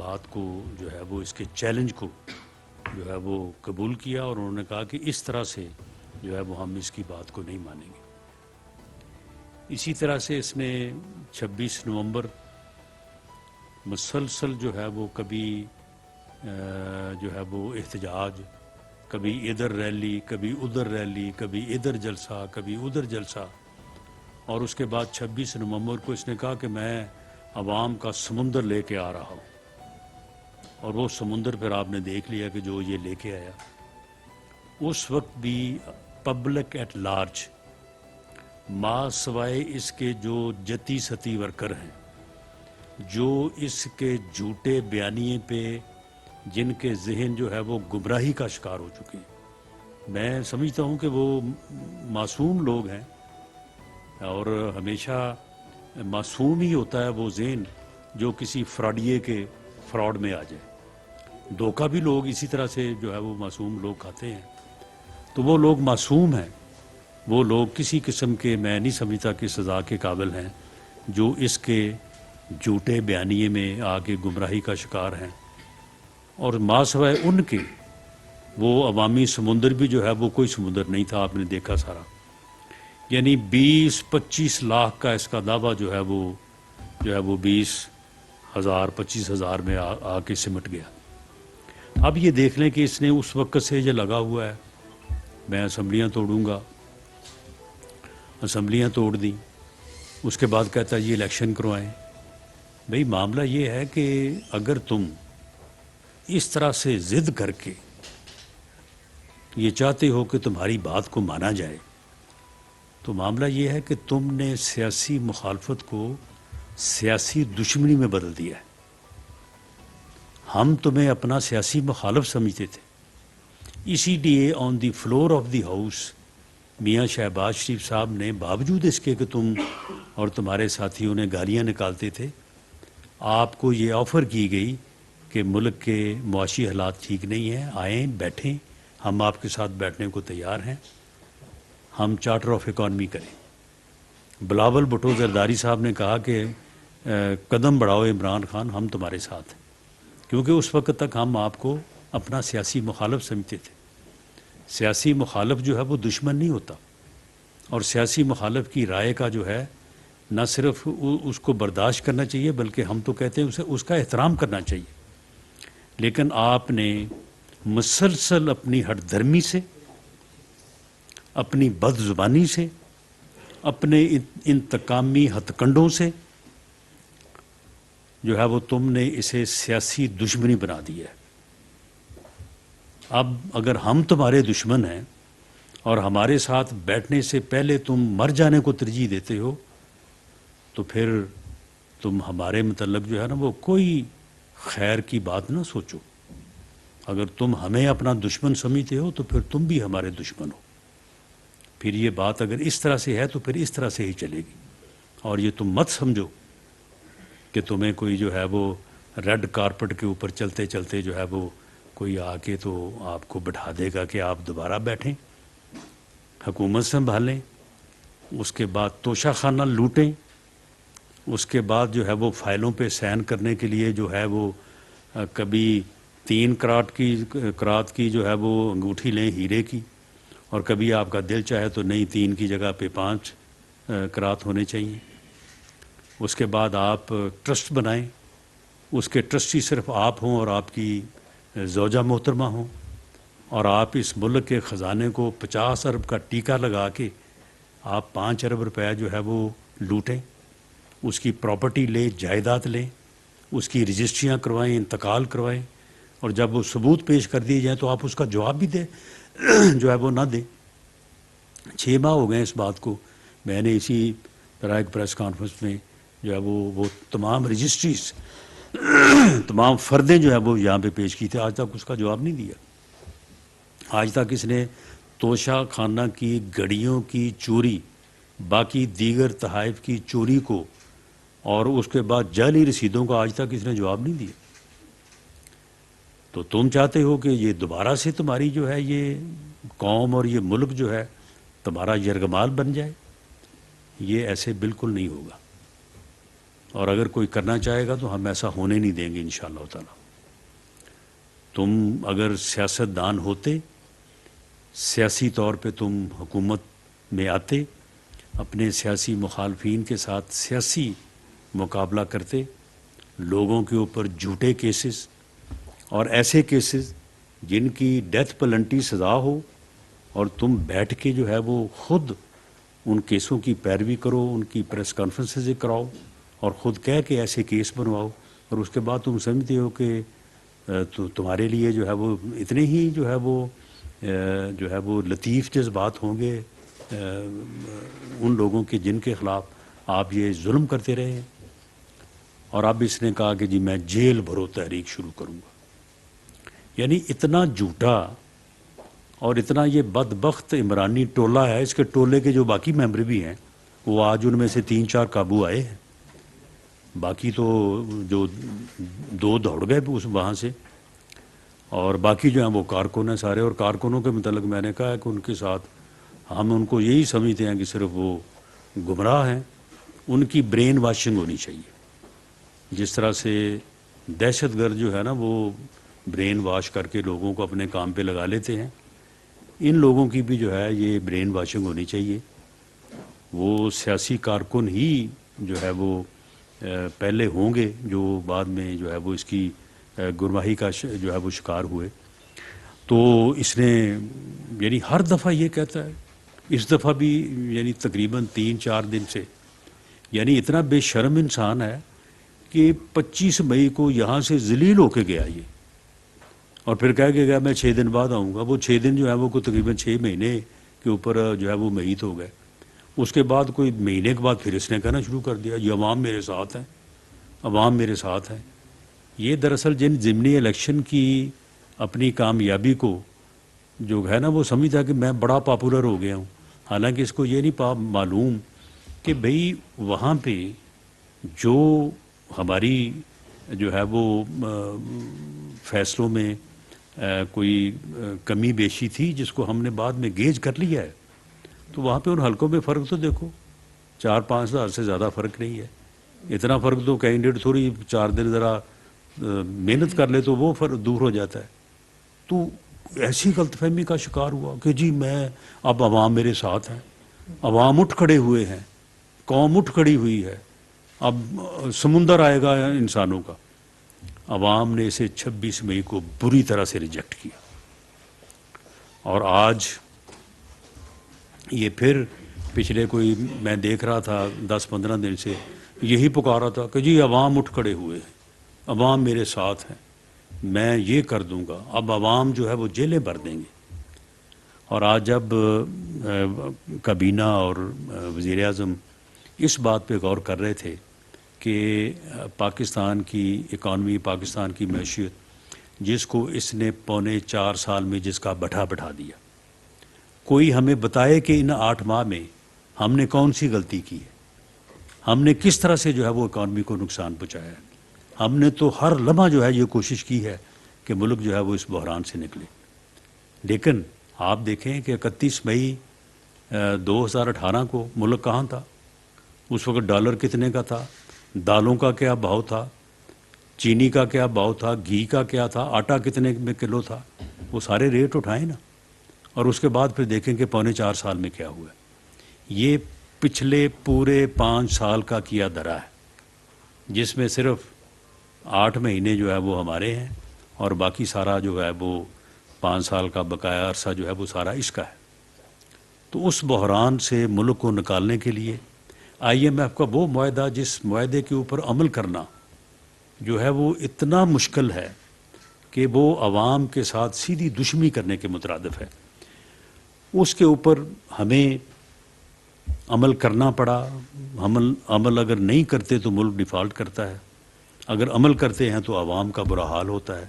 بات کو جو ہے وہ اس کے چیلنج کو جو ہے وہ قبول کیا، اور انہوں نے کہا کہ اس طرح سے جو ہے وہ ہم اس کی بات کو نہیں مانیں گے۔ اسی طرح سے اس نے 26 نومبر مسلسل جو ہے وہ کبھی جو ہے وہ احتجاج، کبھی ادھر ریلی، کبھی ادھر ریلی، کبھی ادھر جلسہ، کبھی ادھر جلسہ، اور اس کے بعد 26 نومبر کو اس نے کہا کہ میں عوام کا سمندر لے کے آ رہا ہوں، اور وہ سمندر پھر آپ نے دیکھ لیا کہ جو یہ لے کے آیا۔ اس وقت بھی پبلک ایٹ لارج، ماں سوائے اس کے جو جتی ستی ورکر ہیں، جو اس کے جھوٹے بیانیے پہ جن کے ذہن جو ہے وہ گمراہی کا شکار ہو چکے ہیں، میں سمجھتا ہوں کہ وہ معصوم لوگ ہیں، اور ہمیشہ معصوم ہی ہوتا ہے وہ ذہن جو کسی فراڈیے کے فراڈ میں آ جائے۔ دھوکہ بھی لوگ اسی طرح سے جو ہے وہ معصوم لوگ کھاتے ہیں، تو وہ لوگ معصوم ہیں، وہ لوگ کسی قسم کے میں نہیں سمجھتا کہ سزا کے قابل ہیں جو اس کے جھوٹے بیانیے میں آ کے گمراہی کا شکار ہیں۔ اور ماں سوائے ان کے وہ عوامی سمندر بھی جو ہے وہ کوئی سمندر نہیں تھا، آپ نے دیکھا سارا، یعنی 20-25 لاکھ کا اس کا دعویٰ جو ہے وہ 20,000-25,000 میں آ کے سمٹ گیا۔ اب یہ دیکھ لیں کہ اس نے اس وقت سے یہ لگا ہوا ہے میں اسمبلیاں توڑوں گا، اسمبلیاں توڑ دیں، اس کے بعد کہتا ہے یہ الیکشن کروائیں۔ بھئی معاملہ یہ ہے کہ اگر تم اس طرح سے ضد کر کے یہ چاہتے ہو کہ تمہاری بات کو مانا جائے، تو معاملہ یہ ہے کہ تم نے سیاسی مخالفت کو سیاسی دشمنی میں بدل دیا ہے۔ ہم تمہیں اپنا سیاسی مخالف سمجھتے تھے، اسی لیے آن دی فلور آف دی ہاؤس میاں شہباز شریف صاحب نے باوجود اس کے کہ تم اور تمہارے ساتھیوں نے گالیاں نکالتے تھے، آپ کو یہ آفر کی گئی کہ ملک کے معاشی حالات ٹھیک نہیں ہیں، آئیں بیٹھیں، ہم آپ کے ساتھ بیٹھنے کو تیار ہیں، ہم چارٹر آف اکانومی کریں۔ بلاول بھٹو زرداری صاحب نے کہا کہ قدم بڑھاؤ عمران خان، ہم تمہارے ساتھ ہیں، کیونکہ اس وقت تک ہم آپ کو اپنا سیاسی مخالف سمجھتے تھے۔ سیاسی مخالف جو ہے وہ دشمن نہیں ہوتا، اور سیاسی مخالف کی رائے کا جو ہے نہ صرف اس کو برداشت کرنا چاہیے، بلکہ ہم تو کہتے ہیں اسے اس کا احترام کرنا چاہیے۔ لیکن آپ نے مسلسل اپنی ہٹ دھرمی سے، اپنی بد زبانی سے، اپنے انتقامی ہتھ کنڈوں سے جو ہے وہ تم نے اسے سیاسی دشمنی بنا دیا ہے۔ اب اگر ہم تمہارے دشمن ہیں اور ہمارے ساتھ بیٹھنے سے پہلے تم مر جانے کو ترجیح دیتے ہو، تو پھر تم ہمارے متعلق جو ہے نا وہ کوئی خیر کی بات نہ سوچو۔ اگر تم ہمیں اپنا دشمن سمجھتے ہو تو پھر تم بھی ہمارے دشمن ہو۔ پھر یہ بات اگر اس طرح سے ہے تو پھر اس طرح سے ہی چلے گی، اور یہ تم مت سمجھو کہ تمہیں کوئی جو ہے وہ ریڈ کارپٹ کے اوپر چلتے چلتے جو ہے وہ کوئی آ کے تو آپ کو بٹھا دے گا کہ آپ دوبارہ بیٹھیں، حکومت سنبھالیں، اس کے بعد توشہ خانہ لوٹیں، اس کے بعد جو ہے وہ فائلوں پہ سائن کرنے کے لیے جو ہے وہ کبھی 3 کرات کی جو ہے وہ انگوٹھی لیں ہیرے کی، اور کبھی آپ کا دل چاہے تو نہیں 3 کی جگہ پہ 5 کرات ہونے چاہیے۔ اس کے بعد آپ ٹرسٹ بنائیں، اس کے ٹرسٹی صرف آپ ہوں اور آپ کی زوجہ محترمہ ہوں، اور آپ اس ملک کے خزانے کو 50 ارب کا ٹیکہ لگا کے آپ 5 ارب روپے جو ہے وہ لوٹیں، اس کی پراپرٹی لیں، جائیداد لیں، اس کی رجسٹریاں کروائیں، انتقال کروائیں، اور جب وہ ثبوت پیش کر دیے جائیں تو آپ اس کا جواب بھی دیں جو ہے وہ نہ دیں۔ 6 ماہ ہو گئے اس بات کو، میں نے اسی طرح ایک پریس کانفرنس میں جو ہے وہ تمام رجسٹریز تمام فردیں جو ہے وہ یہاں پہ پیش کی تھے، آج تک اس کا جواب نہیں دیا۔ آج تک اس نے توشہ خانہ کی گھڑیوں کی چوری، باقی دیگر تحائف کی چوری کو، اور اس کے بعد جعلی رسیدوں کا آج تک اس نے جواب نہیں دیا۔ تو تم چاہتے ہو کہ یہ دوبارہ سے تمہاری جو ہے یہ قوم اور یہ ملک جو ہے تمہارا یرغمال بن جائے، یہ ایسے بالکل نہیں ہوگا۔ اور اگر کوئی کرنا چاہے گا تو ہم ایسا ہونے نہیں دیں گے انشاءاللہ تعالی. تم اگر سیاست دان ہوتے، سیاسی طور پہ تم حکومت میں آتے، اپنے سیاسی مخالفین کے ساتھ سیاسی مقابلہ کرتے، لوگوں کے اوپر جھوٹے کیسز اور ایسے کیسز جن کی ڈیتھ پلنٹی سزا ہو، اور تم بیٹھ کے جو ہے وہ خود ان کیسوں کی پیروی کرو، ان کی پریس کانفرنسز کراؤ اور خود کہہ کے ایسے کیس بنواؤ، اور اس کے بعد تم سمجھتے ہو کہ تو تمہارے لیے جو ہے وہ اتنے ہی جو ہے وہ لطیف جذبات ہوں گے ان لوگوں کے جن کے خلاف آپ یہ ظلم کرتے رہے ہیں. اور اب اس نے کہا کہ جی میں جیل بھرو تحریک شروع کروں گا. یعنی اتنا جھوٹا اور اتنا یہ بدبخت عمرانی ٹولہ ہے. اس کے ٹولے کے جو باقی ممبر بھی ہیں وہ آج ان میں سے 3-4 قابو آئے ہیں، باقی تو جو 2 دوڑ گئے اس وہاں سے، اور باقی جو ہیں وہ کارکن ہیں سارے. اور کارکنوں کے متعلق میں نے کہا ہے کہ ان کے ساتھ ہم ان کو یہی سمجھتے ہیں کہ صرف وہ گمراہ ہیں. ان کی برین واشنگ ہونی چاہیے. جس طرح سے دہشت گرد جو ہے نا وہ برین واش کر کے لوگوں کو اپنے کام پہ لگا لیتے ہیں، ان لوگوں کی بھی جو ہے یہ برین واشنگ ہونی چاہیے. وہ سیاسی کارکن ہی جو ہے وہ پہلے ہوں گے جو بعد میں جو ہے وہ اس کی گمراہی کا جو ہے وہ شکار ہوئے. تو اس نے یعنی ہر دفعہ یہ کہتا ہے، اس دفعہ بھی یعنی تقریباً 3-4 دن سے یعنی اتنا بے شرم انسان ہے کہ 25 مئی کو یہاں سے ذلیل ہو کے گیا یہ، اور پھر کہہ کے گیا میں 6 دن بعد آؤں گا. وہ 6 دن جو ہے وہ تقریباً 6 مہینے کے اوپر جو ہے وہ میت ہو گئے. اس کے بعد کوئی مہینے کے بعد پھر اس نے کہنا شروع کر دیا یہ عوام میرے ساتھ ہیں، عوام میرے ساتھ ہیں. یہ دراصل جن ضمنی الیکشن کی اپنی کامیابی کو جو ہے نا وہ سمجھتا ہے کہ میں بڑا پاپولر ہو گیا ہوں، حالانکہ اس کو یہ نہیں معلوم کہ بھئی وہاں پہ جو ہماری جو ہے وہ فیصلوں میں کوئی کمی بیشی تھی جس کو ہم نے بعد میں گیج کر لیا ہے، تو وہاں پہ ان حلقوں میں فرق تو دیکھو 4-5 ہزار سے زیادہ فرق نہیں ہے. اتنا فرق تو کینڈیڈیٹ تھوڑی 4 دن ذرا محنت کر لے تو وہ فرق دور ہو جاتا ہے. تو ایسی غلط فہمی کا شکار ہوا کہ جی میں اب عوام میرے ساتھ ہیں، عوام اٹھ کھڑے ہوئے ہیں، قوم اٹھ کھڑی ہوئی ہے، اب سمندر آئے گا انسانوں کا. عوام نے اسے 26 مئی کو بری طرح سے ریجیکٹ کیا، اور آج یہ پھر پچھلے کوئی میں دیکھ رہا تھا 10-15 دن سے یہی پکارا تھا کہ جی عوام اٹھ کھڑے ہوئے ہیں، عوام میرے ساتھ ہیں، میں یہ کر دوں گا. اب عوام جو ہے وہ جیلیں بھر دیں گے. اور آج جب کابینہ اور وزیر اعظم اس بات پہ غور کر رہے تھے کہ پاکستان کی اکانومی، پاکستان کی معیشت جس کو اس نے 4.25 سال میں جس کا بٹھا دیا، کوئی ہمیں بتائے کہ ان 8 ماہ میں ہم نے کون سی غلطی کی ہے، ہم نے کس طرح سے جو ہے وہ اکانومی کو نقصان پہنچایا ہے. ہم نے تو ہر لمحہ جو ہے یہ کوشش کی ہے کہ ملک جو ہے وہ اس بحران سے نکلے. لیکن آپ دیکھیں کہ 31 مئی 2018 کو ملک کہاں تھا؟ اس وقت ڈالر کتنے کا تھا، دالوں کا کیا بھاؤ تھا، چینی کا کیا بھاؤ تھا، گھی کا کیا تھا، آٹا کتنے میں کلو تھا. وہ سارے ریٹ اٹھائیں نا، اور اس کے بعد پھر دیکھیں کہ 4.25 سال میں کیا ہوا ہے. یہ پچھلے پورے 5 سال کا کیا دھرا ہے، جس میں صرف 8 مہینے جو ہے وہ ہمارے ہیں اور باقی سارا جو ہے وہ 5 سال کا بقایا عرصہ جو ہے وہ سارا اس کا ہے. تو اس بحران سے ملک کو نکالنے کے لیے IMF کا وہ معاہدہ، جس معاہدے کے اوپر عمل کرنا جو ہے وہ اتنا مشکل ہے کہ وہ عوام کے ساتھ سیدھی دشمنی کرنے کے مترادف ہے، اس کے اوپر ہمیں عمل کرنا پڑا. عمل اگر نہیں کرتے تو ملک ڈیفالٹ کرتا ہے، اگر عمل کرتے ہیں تو عوام کا برا حال ہوتا ہے.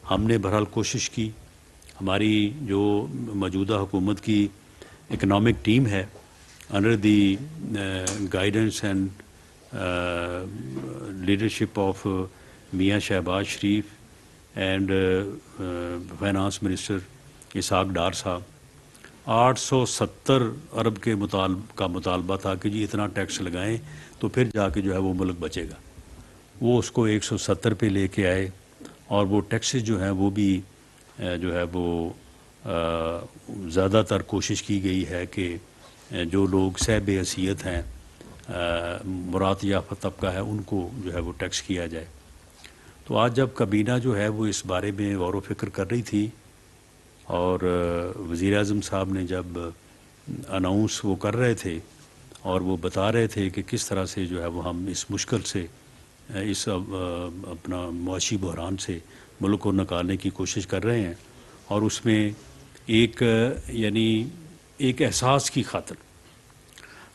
ہم نے بہرحال کوشش کی. ہماری جو موجودہ حکومت کی اکنامک ٹیم ہے under the guidance and leadership of میاں شہباز شریف and finance minister Ishaq Dar صاحب، 870 ارب کے کا مطالبہ تھا کہ جی اتنا ٹیکس لگائیں تو پھر جا کے جو ہے وہ ملک بچے گا. وہ اس کو 170 پہ لے کے آئے اور وہ ٹیکسز جو ہیں وہ بھی جو ہے وہ زیادہ تر کوشش کی گئی ہے کہ جو لوگ صاحب حیثیت ہیں مراد یافتہ طبقہ ہے ان کو جو ہے وہ ٹیکس کیا جائے. تو آج جب کابینہ جو ہے وہ اس بارے میں غور و فکر کر رہی تھی اور وزیر اعظم صاحب نے جب اناؤنس وہ کر رہے تھے اور وہ بتا رہے تھے کہ کس طرح سے جو ہے وہ ہم اس مشکل سے اس اپنا معاشی بحران سے ملک کو نکالنے کی کوشش کر رہے ہیں اور اس میں ایک یعنی ایک احساس کی خاطر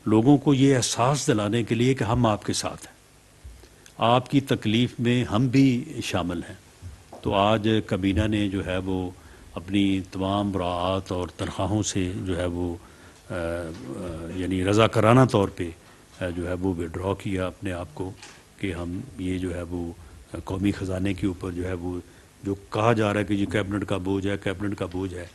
لوگوں کو یہ احساس دلانے کے لیے کہ ہم آپ کے ساتھ ہیں، آپ کی تکلیف میں ہم بھی شامل ہیں. تو آج کابینہ نے جو ہے وہ اپنی تمام براعات اور تنخواہوں سے جو ہے وہ یعنی رضاکارانہ طور پہ جو ہے وہ وڈرا کیا اپنے آپ کو کہ ہم یہ جو ہے وہ قومی خزانے کے اوپر جو ہے وہ جو کہا جا رہا ہے کہ یہ کیبنٹ کا بوجھ ہے، کیبنٹ کا بوجھ ہے،